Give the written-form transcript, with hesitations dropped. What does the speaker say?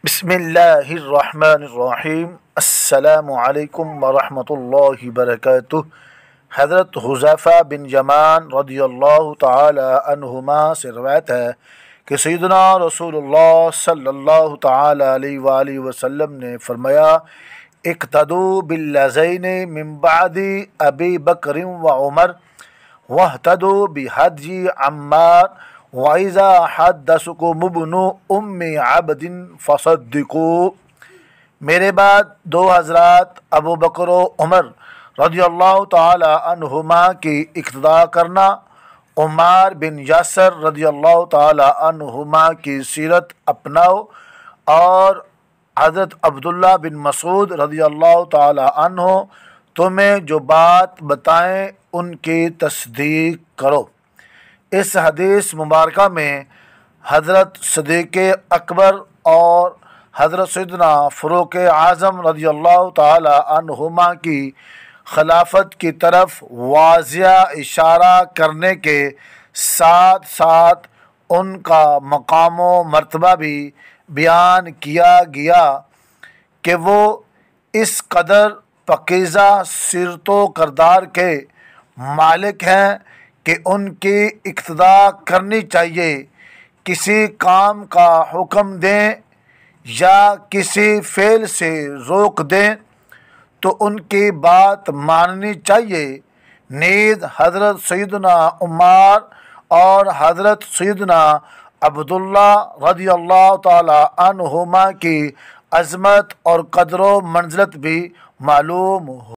بسم اللہ الرحمن الرحیم۔ السلام علیکم ورحمۃ اللہ وبرکاتہ۔ حضرت حذیفہ بن یمان رضی اللہ تعالی عنہما سے روایت ہے کہ سیدنا رسول اللہ صلی اللہ تعالی علیہ وآلہ وسلم نے فرمایا، اقتدوا بالذین من بعد ابی بکر و عمر واہتدوا بہدی عمار وَإِذَا حَدَّثَكُمُ ابْنُ أُمِّ عَبْدٍ فَصَدِّقُوا۔ میرے بعد دو حضرات ابو بکر و عمر رضی اللہ تعالی عنہما کی اقتداء کرنا، عمار بن یاسر رضی اللہ تعالی عنہما کی سیرت اپناؤ، اور حضرت عبداللہ بن مسعود رضی اللہ تعالی عنہ تمہیں جو بات بتائیں ان کی تصدیق کرو۔ اس حدیث مبارکہ میں حضرت صدیق اکبر اور حضرت سیدنا فاروق اعظم رضی اللہ تعالی عنہما کی خلافت کی طرف واضح اشارہ کرنے کے ساتھ ساتھ ان کا مقام و مرتبہ بھی بیان کیا گیا کہ وہ اس قدر پاکیزہ سیرت و کردار کے مالک ہیں کہ ان کی اقتداء کرنی چاہیے۔ کسی کام کا حکم دیں یا کسی فعل سے روک دیں تو ان کی بات ماننی چاہیے۔ نیز حضرت سیدنا عمار اور حضرت سیدنا عبداللہ رضی اللہ تعالی عنہما کی عظمت اور قدر و منزلت بھی معلوم ہو۔